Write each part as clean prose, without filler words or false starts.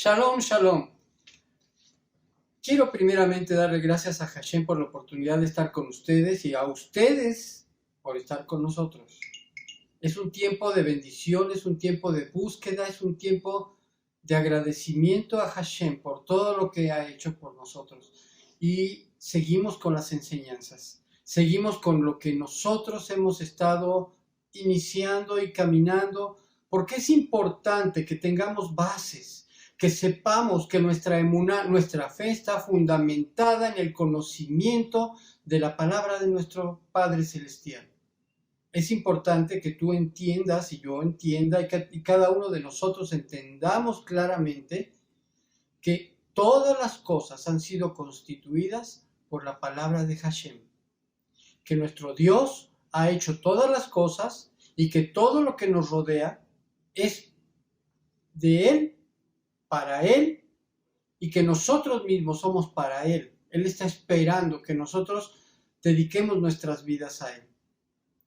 Shalom, shalom. Quiero primeramente darle gracias a Hashem por la oportunidad de estar con ustedes y a ustedes por estar con nosotros. Es un tiempo de bendición, es un tiempo de búsqueda, es un tiempo de agradecimiento a Hashem por todo lo que ha hecho por nosotros. Y seguimos con las enseñanzas, seguimos con lo que nosotros hemos estado iniciando y caminando, porque es importante que tengamos bases, que sepamos que nuestra emuná, nuestra fe está fundamentada en el conocimiento de la palabra de nuestro Padre Celestial. Es importante que tú entiendas y yo entienda y cada uno de nosotros entendamos claramente que todas las cosas han sido constituidas por la palabra de Hashem. Que nuestro Dios ha hecho todas las cosas y que todo lo que nos rodea es de Él, para Él, y que nosotros mismos somos para Él. Él está esperando que nosotros dediquemos nuestras vidas a Él.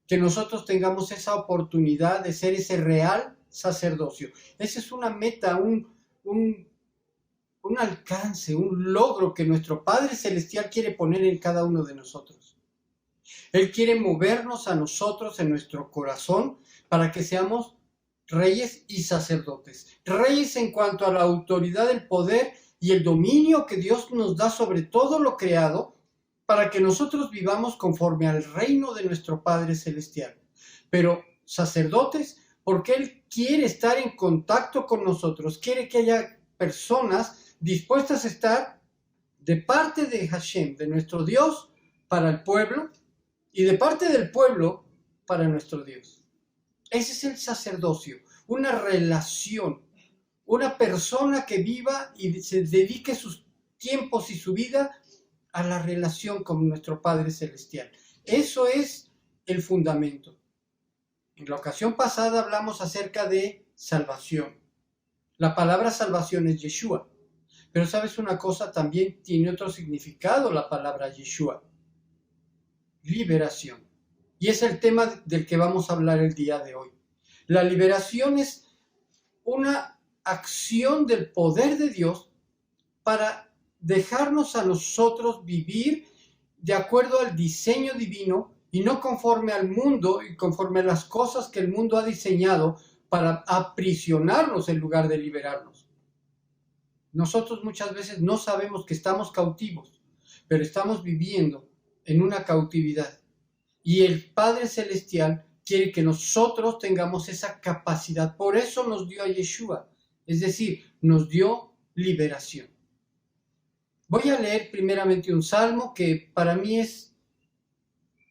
Que nosotros tengamos esa oportunidad de ser ese real sacerdocio. Esa es una meta, un alcance, un logro que nuestro Padre Celestial quiere poner en cada uno de nosotros. Él quiere movernos a nosotros en nuestro corazón para que seamos reyes y sacerdotes. Reyes en cuanto a la autoridad, el poder y el dominio que Dios nos da sobre todo lo creado, para que nosotros vivamos conforme al reino de nuestro Padre Celestial. Pero sacerdotes, porque Él quiere estar en contacto con nosotros, quiere que haya personas dispuestas a estar de parte de Hashem, de nuestro Dios, para el pueblo, y de parte del pueblo para nuestro Dios. Ese es el sacerdocio, una relación, una persona que viva y se dedique sus tiempos y su vida a la relación con nuestro Padre Celestial. Eso es el fundamento. En la ocasión pasada hablamos acerca de salvación. La palabra salvación es Yeshua. Pero ¿sabes una cosa? También tiene otro significado la palabra Yeshua. Liberación. Y es el tema del que vamos a hablar el día de hoy. La liberación es una acción del poder de Dios para dejarnos a nosotros vivir de acuerdo al diseño divino y no conforme al mundo y conforme a las cosas que el mundo ha diseñado para aprisionarnos en lugar de liberarnos. Nosotros muchas veces no sabemos que estamos cautivos, pero estamos viviendo en una cautividad. Y el Padre Celestial quiere que nosotros tengamos esa capacidad. Por eso nos dio a Yeshua, es decir, nos dio liberación. Voy a leer primeramente un salmo que para mí es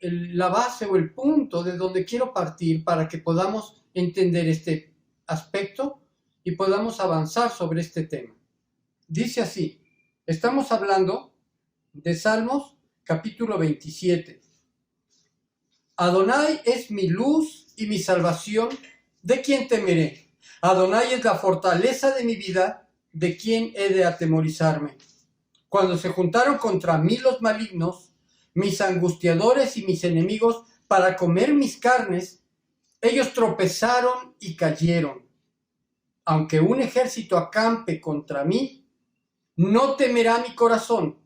la base o el punto de donde quiero partir para que podamos entender este aspecto y podamos avanzar sobre este tema. Dice así, estamos hablando de Salmos capítulo 27. Adonai es mi luz y mi salvación, ¿de quién temeré? Adonai es la fortaleza de mi vida, ¿de quién he de atemorizarme? Cuando se juntaron contra mí los malignos, mis angustiadores y mis enemigos, para comer mis carnes, ellos tropezaron y cayeron. Aunque un ejército acampe contra mí, no temerá mi corazón.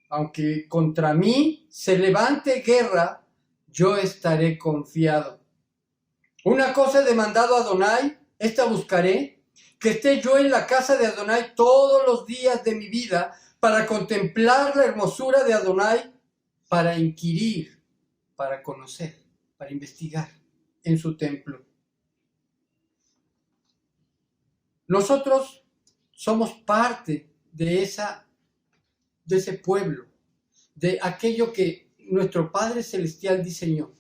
Aunque contra mí se levante guerra, yo estaré confiado. Una cosa he demandado a Adonai, esta buscaré, que esté yo en la casa de Adonai todos los días de mi vida, para contemplar la hermosura de Adonai, para inquirir, para conocer, para investigar en su templo. Nosotros somos parte de ese pueblo, de aquello que nuestro Padre Celestial diseñó.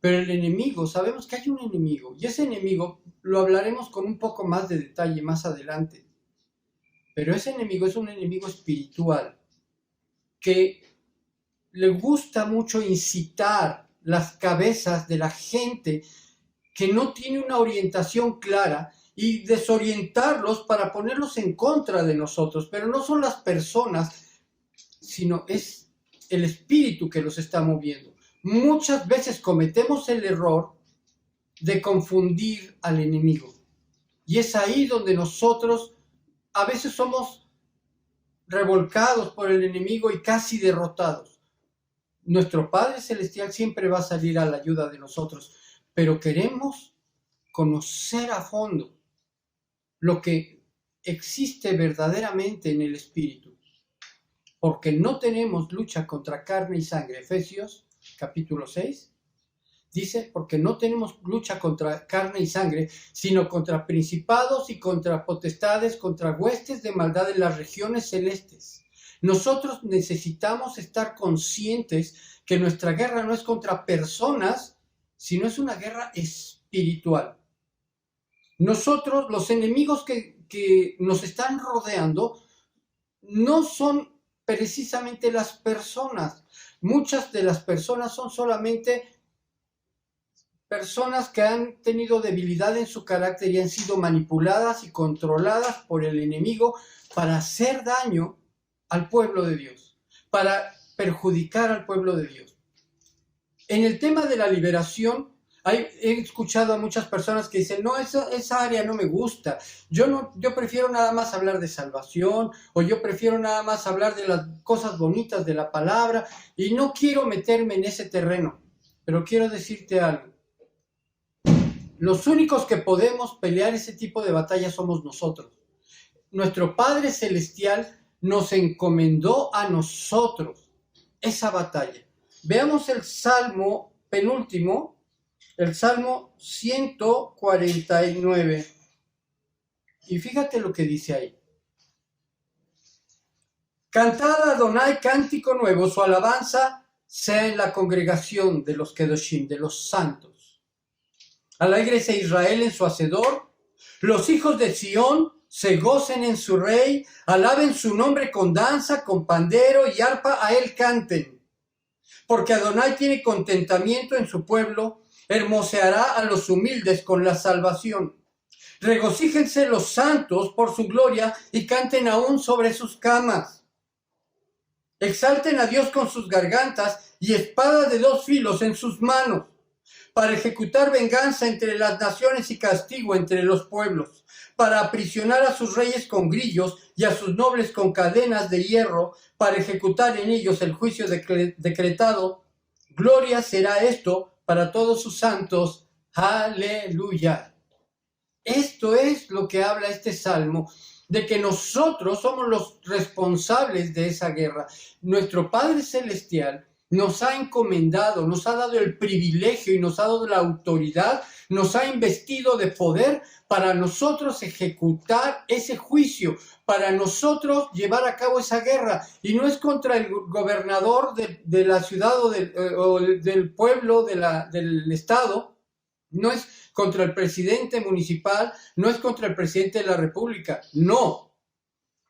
Pero el enemigo, sabemos que hay un enemigo, y ese enemigo lo hablaremos con un poco más de detalle más adelante. Pero ese enemigo es un enemigo espiritual que le gusta mucho incitar las cabezas de la gente que no tiene una orientación clara y desorientarlos para ponerlos en contra de nosotros. Pero no son las personas, sino es el espíritu que los está moviendo. Muchas veces cometemos el error de confundir al enemigo. Y es ahí donde nosotros a veces somos revolcados por el enemigo y casi derrotados. Nuestro Padre Celestial siempre va a salir a la ayuda de nosotros, pero queremos conocer a fondo lo que existe verdaderamente en el Espíritu, porque no tenemos lucha contra carne y sangre. Efesios capítulo 6 dice, porque no tenemos lucha contra carne y sangre, sino contra principados y contra potestades, contra huestes de maldad en las regiones celestes. Nosotros necesitamos estar conscientes que nuestra guerra no es contra personas, sino es una guerra espiritual. Nosotros, los enemigos que nos están rodeando, no son precisamente las personas. Muchas de las personas son solamente personas que han tenido debilidad en su carácter y han sido manipuladas y controladas por el enemigo para hacer daño al pueblo de Dios, para perjudicar al pueblo de Dios. En el tema de la liberación, he escuchado a muchas personas que dicen, no, esa área no me gusta, yo prefiero nada más hablar de salvación, o yo prefiero nada más hablar de las cosas bonitas de la palabra, y no quiero meterme en ese terreno. Pero quiero decirte algo. Los únicos que podemos pelear ese tipo de batallas somos nosotros. Nuestro Padre Celestial nos encomendó a nosotros esa batalla. Veamos el Salmo penúltimo, el Salmo 149. Y fíjate lo que dice ahí. Cantad a Adonai cántico nuevo, su alabanza sea en la congregación de los Kedoshim, de los santos. Alégrese Israel en su hacedor, los hijos de Sión se gocen en su rey, alaben su nombre con danza, con pandero y arpa, a él canten. Porque Adonai tiene contentamiento en su pueblo, hermoseará a los humildes con la salvación. Regocíjense los santos por su gloria y canten aún sobre sus camas. Exalten a Dios con sus gargantas y espada de dos filos en sus manos, para ejecutar venganza entre las naciones y castigo entre los pueblos, para aprisionar a sus reyes con grillos y a sus nobles con cadenas de hierro, para ejecutar en ellos el juicio decretado. Gloria será esto para todos sus santos. Aleluya. Esto es lo que habla este salmo, de que nosotros somos los responsables de esa guerra. Nuestro Padre Celestial nos ha encomendado, nos ha dado el privilegio y nos ha dado la autoridad, nos ha investido de poder para nosotros ejecutar ese juicio, para nosotros llevar a cabo esa guerra. Y no es contra el gobernador de la ciudad o del pueblo, del estado, no es contra el presidente municipal, no es contra el presidente de la república, no.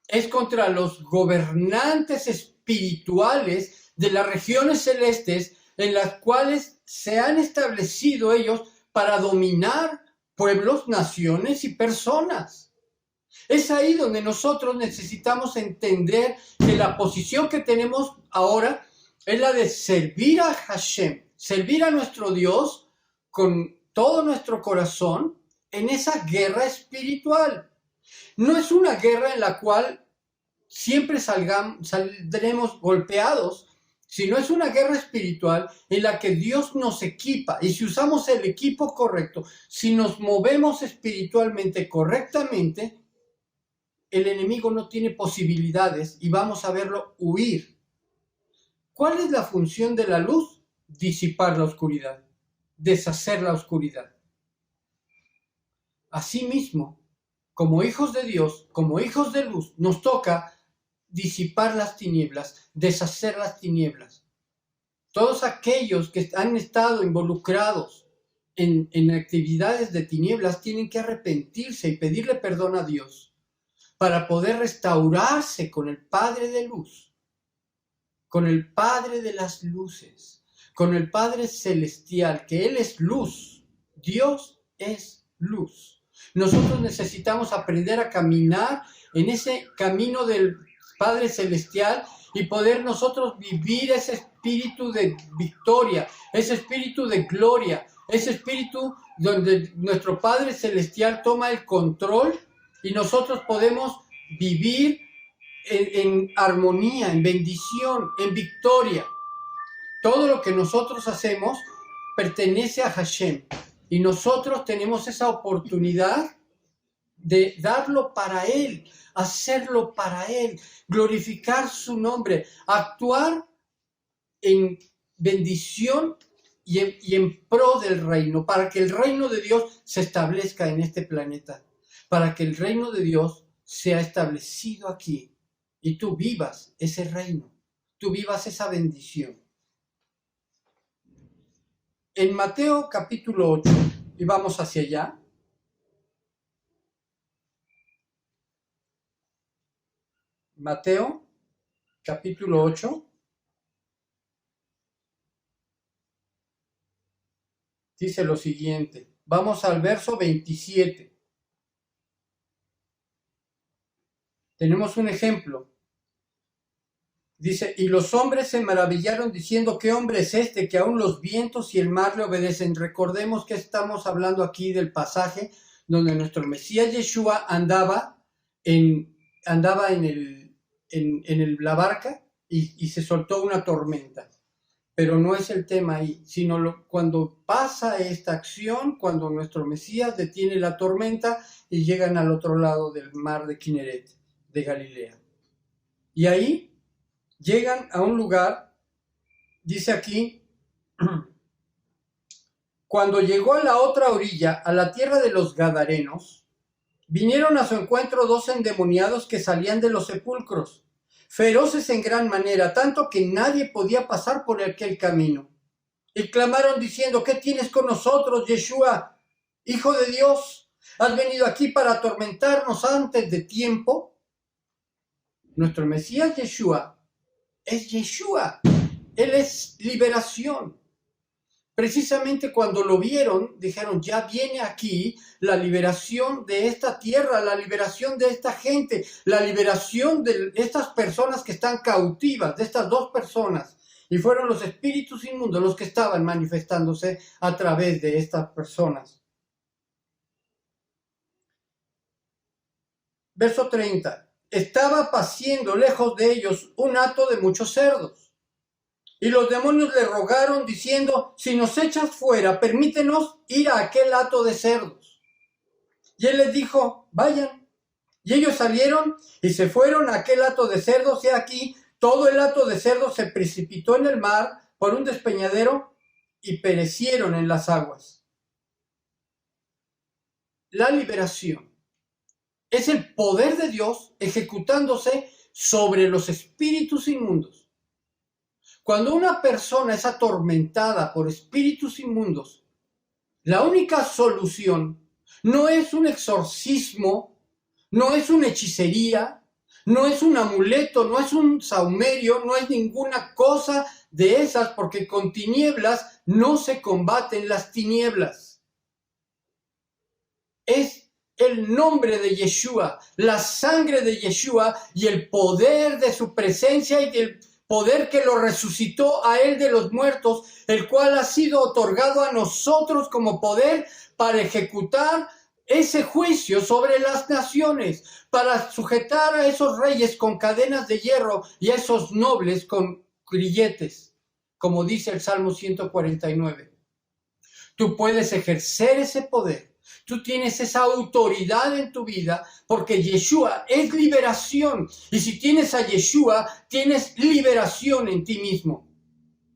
Es contra los gobernantes espirituales de las regiones celestes en las cuales se han establecido ellos para dominar pueblos, naciones y personas. Es ahí donde nosotros necesitamos entender que la posición que tenemos ahora es la de servir a Hashem, servir a nuestro Dios con todo nuestro corazón en esa guerra espiritual. No es una guerra en la cual siempre saldremos golpeados, sino es una guerra espiritual en la que Dios nos equipa, y si usamos el equipo correcto, si nos movemos espiritualmente correctamente, el enemigo no tiene posibilidades y vamos a verlo huir. ¿Cuál es la función de la luz? Disipar la oscuridad, deshacer la oscuridad. Asimismo, como hijos de Dios, como hijos de luz, nos toca disipar las tinieblas, deshacer las tinieblas. Todos aquellos que han estado involucrados en actividades de tinieblas tienen que arrepentirse y pedirle perdón a Dios para poder restaurarse con el Padre de luz, con el Padre de las luces, con el Padre celestial, que Él es luz. Dios es luz. Nosotros necesitamos aprender a caminar en ese camino del Padre Celestial y poder nosotros vivir ese espíritu de victoria, ese espíritu de gloria, ese espíritu donde nuestro Padre Celestial toma el control y nosotros podemos vivir en armonía, en bendición, en victoria. Todo lo que nosotros hacemos pertenece a Hashem y nosotros tenemos esa oportunidad de darlo para Él, hacerlo para Él, glorificar su nombre, actuar en bendición y en pro del reino, para que el reino de Dios se establezca en este planeta, para que el reino de Dios sea establecido aquí y tú vivas ese reino, tú vivas esa bendición. En Mateo capítulo 8, y vamos hacia allá, Mateo capítulo 8, dice lo siguiente, vamos al verso 27. Tenemos un ejemplo. Dice, y los hombres se maravillaron diciendo, ¿qué hombre es este que aún los vientos y el mar le obedecen? Recordemos que estamos hablando aquí del pasaje donde nuestro Mesías Yeshua andaba en la barca y se soltó una tormenta. Pero no es el tema ahí, sino cuando pasa esta acción, cuando nuestro Mesías detiene la tormenta y llegan al otro lado del mar de Kineret, de Galilea. Y ahí llegan a un lugar, dice aquí, cuando llegó a la otra orilla, a la tierra de los Gadarenos, vinieron a su encuentro 2 endemoniados que salían de los sepulcros, feroces en gran manera, tanto que nadie podía pasar por aquel camino. Y clamaron diciendo, ¿qué tienes con nosotros, Yeshua, Hijo de Dios? ¿Has venido aquí para atormentarnos antes de tiempo? Nuestro Mesías Yeshua es Yeshua, Él es liberación. Precisamente cuando lo vieron, dijeron, ya viene aquí la liberación de esta tierra, la liberación de esta gente, la liberación de estas personas que están cautivas, de estas 2 personas. Y fueron los espíritus inmundos los que estaban manifestándose a través de estas personas. Verso 30. Estaba paciendo lejos de ellos un hato de muchos cerdos. Y los demonios le rogaron diciendo, si nos echas fuera, permítenos ir a aquel hato de cerdos. Y él les dijo, vayan. Y ellos salieron y se fueron a aquel hato de cerdos, y aquí todo el hato de cerdos se precipitó en el mar por un despeñadero y perecieron en las aguas. La liberación es el poder de Dios ejecutándose sobre los espíritus inmundos. Cuando una persona es atormentada por espíritus inmundos, la única solución no es un exorcismo, no es una hechicería, no es un amuleto, no es un saumerio, no es ninguna cosa de esas, porque con tinieblas no se combaten las tinieblas. Es el nombre de Yeshua, la sangre de Yeshua y el poder de su presencia y el poder que lo resucitó a él de los muertos, el cual ha sido otorgado a nosotros como poder para ejecutar ese juicio sobre las naciones, para sujetar a esos reyes con cadenas de hierro y a esos nobles con grilletes, como dice el Salmo 149. Tú puedes ejercer ese poder. Tú tienes esa autoridad en tu vida porque Yeshua es liberación. Y si tienes a Yeshua, tienes liberación en ti mismo,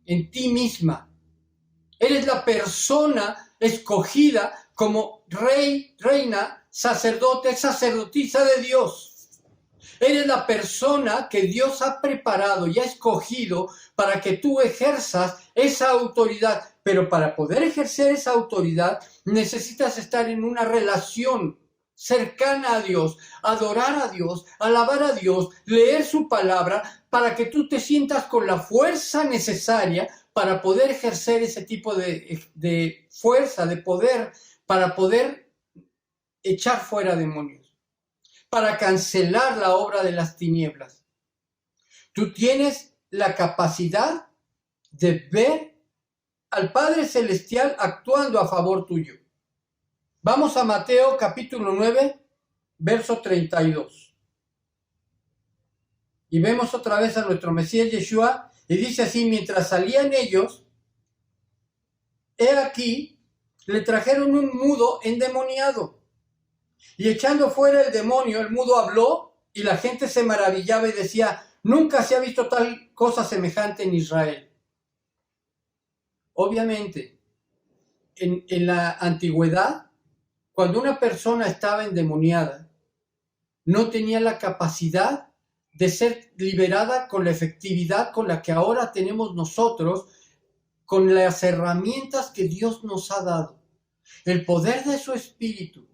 en ti misma. Eres la persona escogida como rey, reina, sacerdote, sacerdotisa de Dios. Eres la persona que Dios ha preparado y ha escogido para que tú ejerzas esa autoridad. Pero para poder ejercer esa autoridad necesitas estar en una relación cercana a Dios, adorar a Dios, alabar a Dios, leer su palabra, para que tú te sientas con la fuerza necesaria para poder ejercer ese tipo de fuerza, de poder, para poder echar fuera demonios, para cancelar la obra de las tinieblas. Tú tienes la capacidad de ver al Padre Celestial actuando a favor tuyo. Vamos a Mateo capítulo 9, verso 32. Y vemos otra vez a nuestro Mesías Yeshua y dice así: mientras salían ellos, he aquí, le trajeron un mudo endemoniado. Y echando fuera el demonio, el mudo habló y la gente se maravillaba y decía: nunca se ha visto tal cosa semejante en Israel. Obviamente, en la antigüedad, cuando una persona estaba endemoniada, no tenía la capacidad de ser liberada con la efectividad con la que ahora tenemos nosotros, con las herramientas que Dios nos ha dado. El poder de su Espíritu,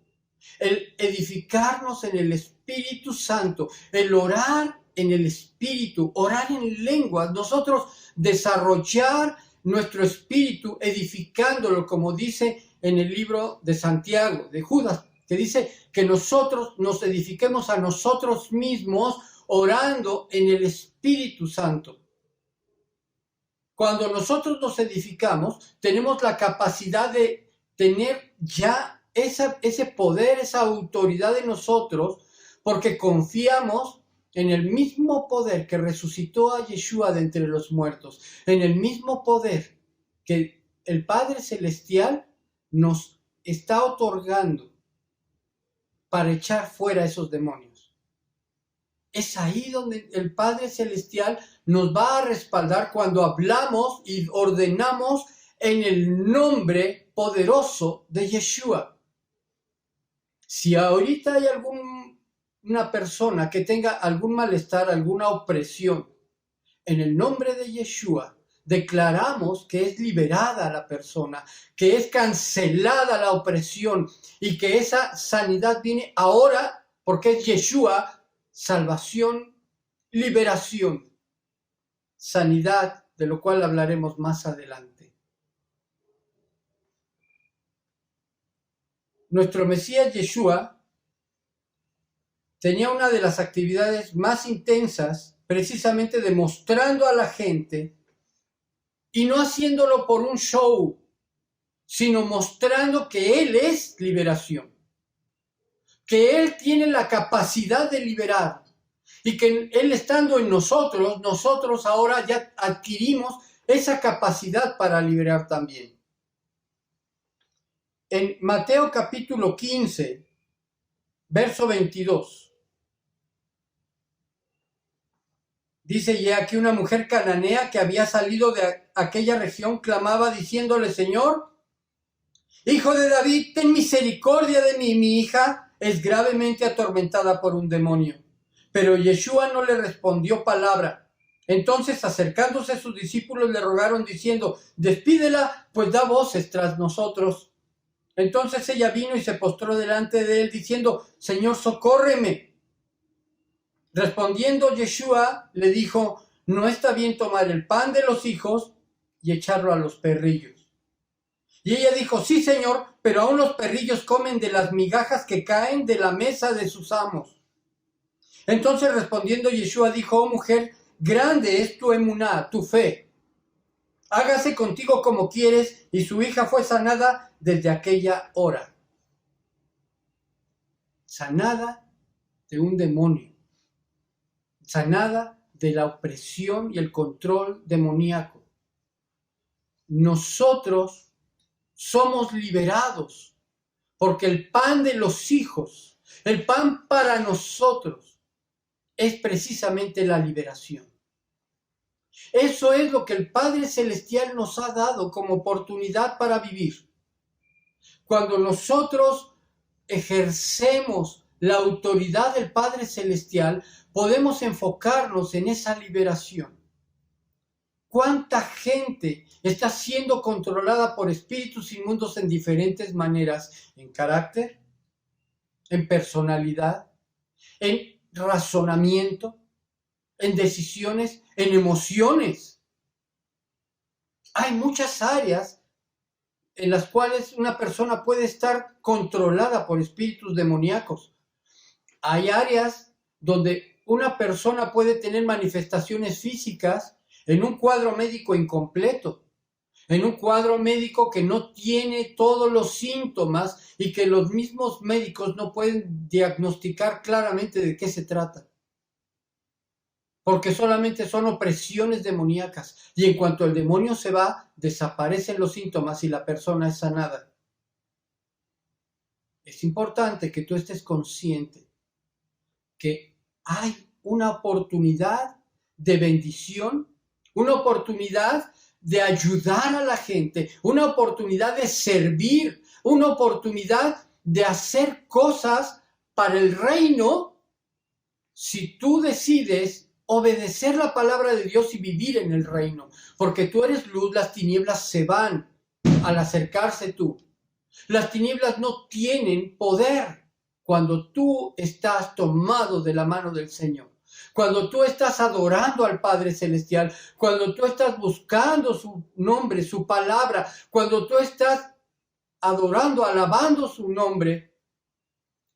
el edificarnos en el Espíritu Santo, el orar en el Espíritu, orar en lenguas, nosotros desarrollar nuestro espíritu edificándolo, como dice en el libro de Santiago, de Judas, que dice que nosotros nos edifiquemos a nosotros mismos orando en el Espíritu Santo. Cuando nosotros nos edificamos, tenemos la capacidad de tener ya ese poder, esa autoridad en nosotros, porque confiamos en el mismo poder que resucitó a Yeshua de entre los muertos, en el mismo poder que el Padre Celestial nos está otorgando para echar fuera esos demonios. Es ahí donde el Padre Celestial nos va a respaldar cuando hablamos y ordenamos en el nombre poderoso de Yeshua. Si ahorita hay alguna persona que tenga algún malestar, alguna opresión, en el nombre de Yeshua declaramos que es liberada la persona, que es cancelada la opresión y que esa sanidad viene ahora porque es Yeshua, salvación, liberación, sanidad, de lo cual hablaremos más adelante. Nuestro Mesías Yeshua tenía una de las actividades más intensas, precisamente demostrando a la gente, y no haciéndolo por un show, sino mostrando que Él es liberación, que Él tiene la capacidad de liberar, y que Él estando en nosotros, nosotros ahora ya adquirimos esa capacidad para liberar también. En Mateo capítulo 15, verso 22, dice: y aquí una mujer cananea que había salido de aquella región clamaba diciéndole: Señor, Hijo de David, ten misericordia de mí, mi hija es gravemente atormentada por un demonio. Pero Yeshua no le respondió palabra. Entonces, acercándose sus discípulos, le rogaron diciendo: despídela, pues da voces tras nosotros. Entonces ella vino y se postró delante de él diciendo: Señor, socórreme. Respondiendo Yeshua le dijo: no está bien tomar el pan de los hijos y echarlo a los perrillos. Y ella dijo: sí, Señor, pero aún los perrillos comen de las migajas que caen de la mesa de sus amos. Entonces respondiendo Yeshua dijo: oh mujer, grande es tu emuná, tu fe. Hágase contigo como quieres. Y su hija fue sanada desde aquella hora. Sanada de un demonio. Sanada de la opresión y el control demoníaco. Nosotros somos liberados porque el pan de los hijos, el pan para nosotros, es precisamente la liberación. Eso es lo que el Padre Celestial nos ha dado como oportunidad para vivir. Cuando nosotros ejercemos la autoridad del Padre Celestial, podemos enfocarnos en esa liberación. ¿Cuánta gente está siendo controlada por espíritus inmundos en diferentes maneras? En carácter, en personalidad, en razonamiento, en decisiones, en emociones. Hay muchas áreas en las cuales una persona puede estar controlada por espíritus demoníacos. Hay áreas donde una persona puede tener manifestaciones físicas en un cuadro médico incompleto, en un cuadro médico que no tiene todos los síntomas y que los mismos médicos no pueden diagnosticar claramente de qué se trata. porque solamente son opresiones demoníacas. Y en cuanto el demonio se va, desaparecen los síntomas y la persona es sanada. Es importante que tú estés consciente que hay una oportunidad de bendición, una oportunidad de ayudar a la gente, una oportunidad de servir, una oportunidad de hacer cosas para el reino si tú decides obedecer la palabra de Dios y vivir en el reino. Porque tú eres luz, las tinieblas se van al acercarse tú. Las tinieblas no tienen poder cuando tú estás tomado de la mano del Señor. Cuando tú estás adorando al Padre Celestial, cuando tú estás buscando su nombre, su palabra, cuando tú estás adorando, alabando su nombre,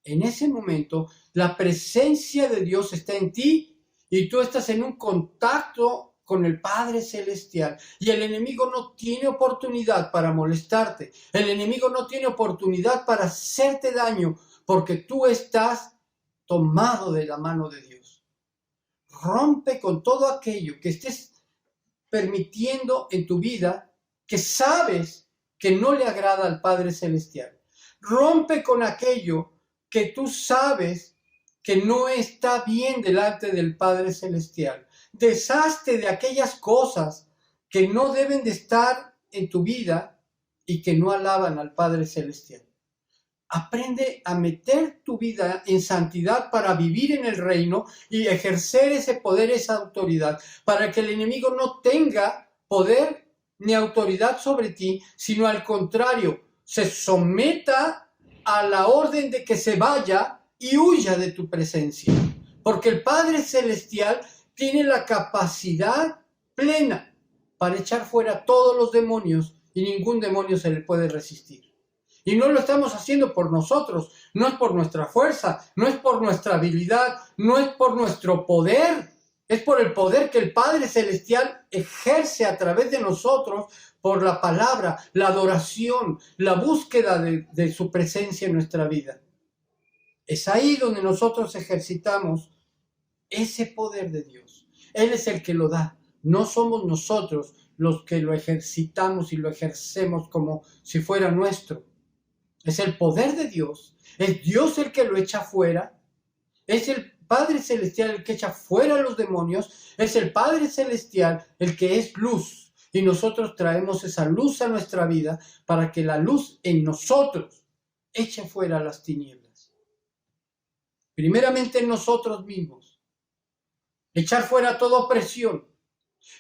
en ese momento la presencia de Dios está en ti y tú estás en un contacto con el Padre Celestial. Y el enemigo no tiene oportunidad para molestarte. El enemigo no tiene oportunidad para hacerte daño porque tú estás tomado de la mano de Dios. Rompe con todo aquello que estés permitiendo en tu vida que sabes que no le agrada al Padre Celestial. Rompe con aquello que tú sabes que no está bien delante del Padre Celestial. Deshazte de aquellas cosas que no deben de estar en tu vida y que no alaban al Padre Celestial. Aprende a meter tu vida en santidad para vivir en el reino y ejercer ese poder, esa autoridad, para que el enemigo no tenga poder ni autoridad sobre ti, sino al contrario, se someta a la orden de que se vaya y huya de tu presencia. Porque el Padre Celestial tiene la capacidad plena para echar fuera todos los demonios y ningún demonio se le puede resistir. Y no lo estamos haciendo por nosotros, no es por nuestra fuerza, no es por nuestra habilidad, no es por nuestro poder, es por el poder que el Padre Celestial ejerce a través de nosotros por la palabra, la adoración, la búsqueda de su presencia en nuestra vida. Es ahí donde nosotros ejercitamos ese poder de Dios. Él es el que lo da, no somos nosotros los que lo ejercitamos y lo ejercemos como si fuera nuestro. Es el poder de Dios, es Dios el que lo echa fuera, es el Padre Celestial el que echa fuera a los demonios, es el Padre Celestial el que es luz y nosotros traemos esa luz a nuestra vida para que la luz en nosotros eche fuera las tinieblas. Primeramente en nosotros mismos, echar fuera toda opresión,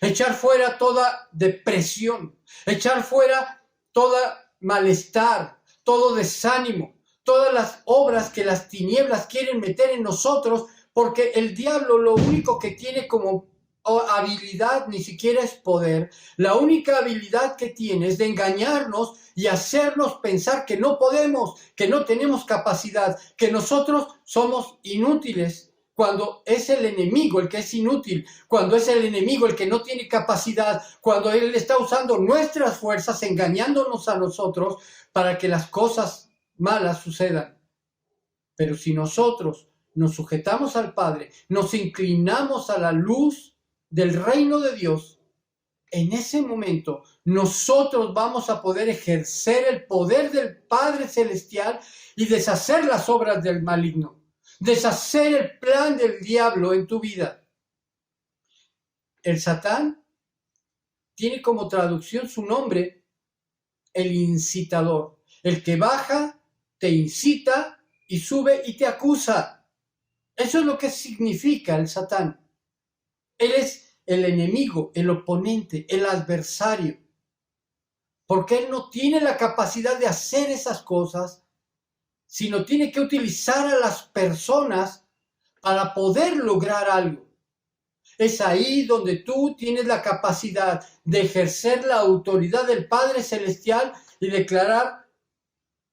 echar fuera toda depresión, echar fuera toda malestar, todo desánimo, todas las obras que las tinieblas quieren meter en nosotros, porque el diablo lo único que tiene como habilidad ni siquiera es poder. La única habilidad que tiene es de engañarnos y hacernos pensar que no podemos, que no tenemos capacidad, que nosotros somos inútiles, cuando es el enemigo el que es inútil, cuando es el enemigo el que no tiene capacidad, cuando él está usando nuestras fuerzas, engañándonos a nosotros para que las cosas malas sucedan. Pero si nosotros nos sujetamos al Padre, nos inclinamos a la luz del reino de Dios, en ese momento nosotros vamos a poder ejercer el poder del Padre Celestial y deshacer las obras del maligno, deshacer el plan del diablo en tu vida. El Satán tiene como traducción su nombre, el incitador, el que baja, te incita y sube y te acusa. Eso es lo que significa el Satán. Él es el enemigo, el oponente, el adversario. Porque él no tiene la capacidad de hacer esas cosas, sino tiene que utilizar a las personas para poder lograr algo. Es ahí donde tú tienes la capacidad de ejercer la autoridad del Padre Celestial y declarar: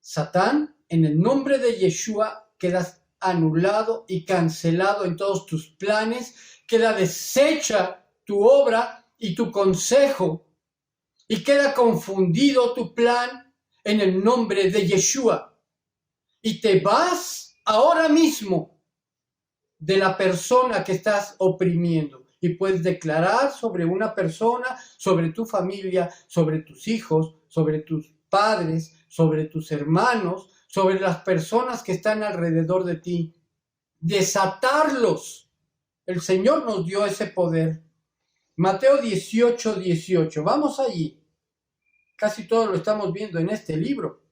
Satán, en el nombre de Yeshua, quedas anulado y cancelado en todos tus planes, queda deshecha tu obra y tu consejo, y queda confundido tu plan en el nombre de Yeshua. Y te vas ahora mismo de la persona que estás oprimiendo. y puedes declarar sobre una persona, sobre tu familia, sobre tus hijos, sobre tus padres, sobre tus hermanos, sobre las personas que están alrededor de ti. Desatarlos. El Señor nos dio ese poder. Mateo 18:18. Vamos allí. Casi todo lo estamos viendo en este libro.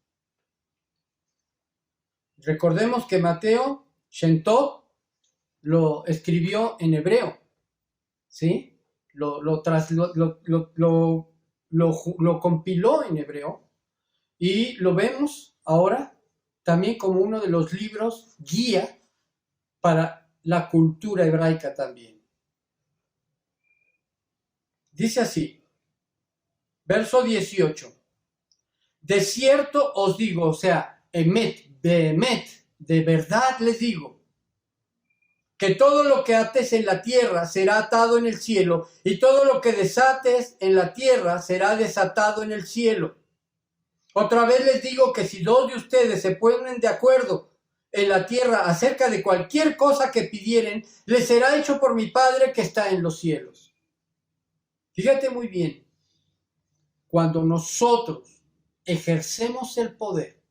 Recordemos que Mateo Shem Tov lo escribió en hebreo, ¿sí? Lo compiló en hebreo y lo vemos ahora también como uno de los libros guía para la cultura hebraica también. Dice así, verso 18. De cierto os digo, o sea, emet, behemet, de verdad les digo, que todo lo que ates en la tierra será atado en el cielo, y todo lo que desates en la tierra será desatado en el cielo. Otra vez les digo que si dos de ustedes se ponen de acuerdo en la tierra acerca de cualquier cosa que pidieren, les será hecho por mi Padre que está en los cielos. Fíjate muy bien, cuando nosotros ejercemos el poder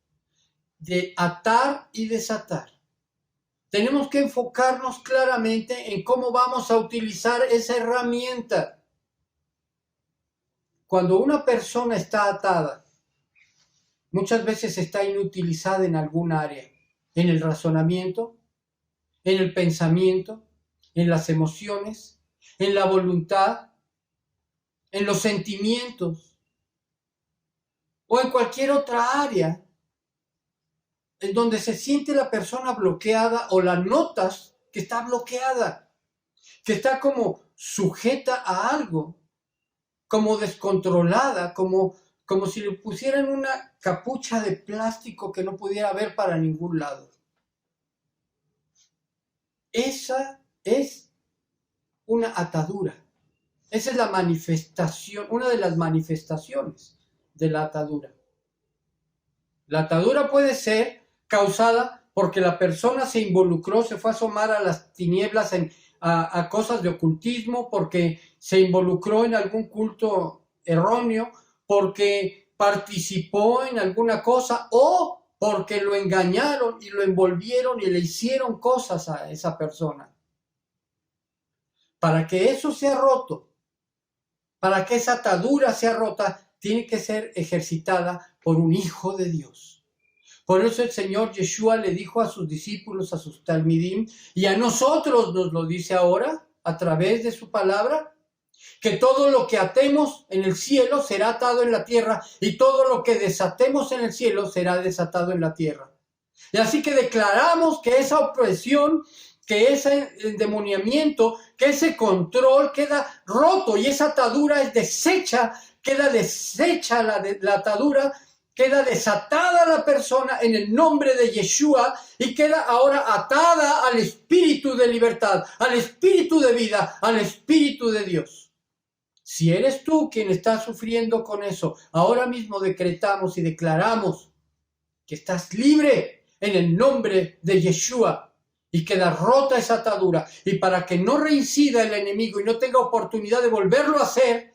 de atar y desatar, tenemos que enfocarnos claramente en cómo vamos a utilizar esa herramienta. Cuando una persona está atada, muchas veces está inutilizada en algún área, en el razonamiento, en el pensamiento, en las emociones, en la voluntad, en los sentimientos o en cualquier otra área en donde se siente la persona bloqueada o la notas que está bloqueada, que está como sujeta a algo, como descontrolada, como si le pusieran una capucha de plástico que no pudiera ver para ningún lado. Esa es una atadura. Esa es la manifestación, una de las manifestaciones de la atadura. La atadura puede ser causada porque la persona se involucró, se fue a asomar a las tinieblas, a cosas de ocultismo, porque se involucró en algún culto erróneo, porque participó en alguna cosa o porque lo engañaron y lo envolvieron y le hicieron cosas a esa persona. Para que eso sea roto, para que esa atadura sea rota, tiene que ser ejercitada por un hijo de Dios. Por eso el Señor Yeshua le dijo a sus discípulos, a sus talmidim, y a nosotros nos lo dice ahora, a través de su palabra, que todo lo que atemos en el cielo será atado en la tierra, y todo lo que desatemos en el cielo será desatado en la tierra. Y así que declaramos que esa opresión, que ese endemoniamiento, que ese control queda roto, y esa atadura es deshecha, queda deshecha la atadura, queda desatada la persona en el nombre de Yeshua y queda ahora atada al espíritu de libertad, al espíritu de vida, al espíritu de Dios. Si eres tú quien está sufriendo con eso, ahora mismo decretamos y declaramos que estás libre en el nombre de Yeshua y queda rota esa atadura. Y para que no reincida el enemigo y no tenga oportunidad de volverlo a hacer,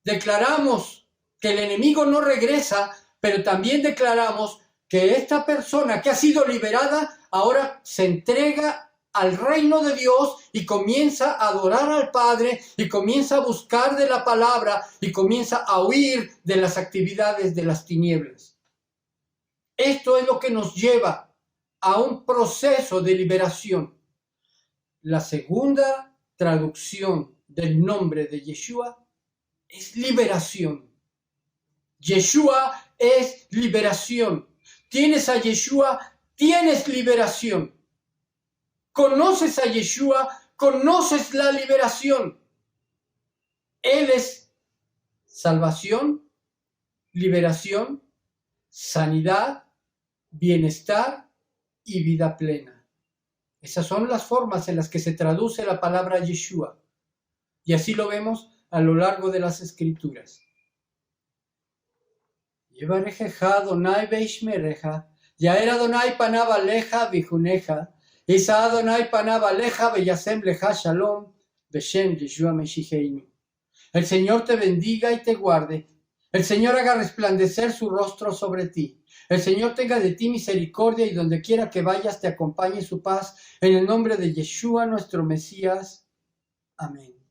declaramos que el enemigo no regresa, pero también declaramos que esta persona que ha sido liberada ahora se entrega al reino de Dios y comienza a adorar al Padre y comienza a buscar de la palabra y comienza a huir de las actividades de las tinieblas. Esto es lo que nos lleva a un proceso de liberación. La segunda traducción del nombre de Yeshua es liberación. Yeshua es liberación. Tienes a Yeshua, tienes liberación. Conoces a Yeshua, conoces la liberación. Él es salvación, liberación, sanidad, bienestar y vida plena. Esas son las formas en las que se traduce la palabra Yeshua. Y así lo vemos a lo largo de las Escrituras. Yevarejeja Adonai veishmereja, Yaer Adonai panav aleja vijuneja, Isa Adonai panav aleja veyasem leja shalom, Beshem Yeshua Meshicheinu. El Señor te bendiga y te guarde. El Señor haga resplandecer su rostro sobre ti. El Señor tenga de ti misericordia y donde quiera que vayas te acompañe su paz. En el nombre de Yeshua, nuestro Mesías. Amén.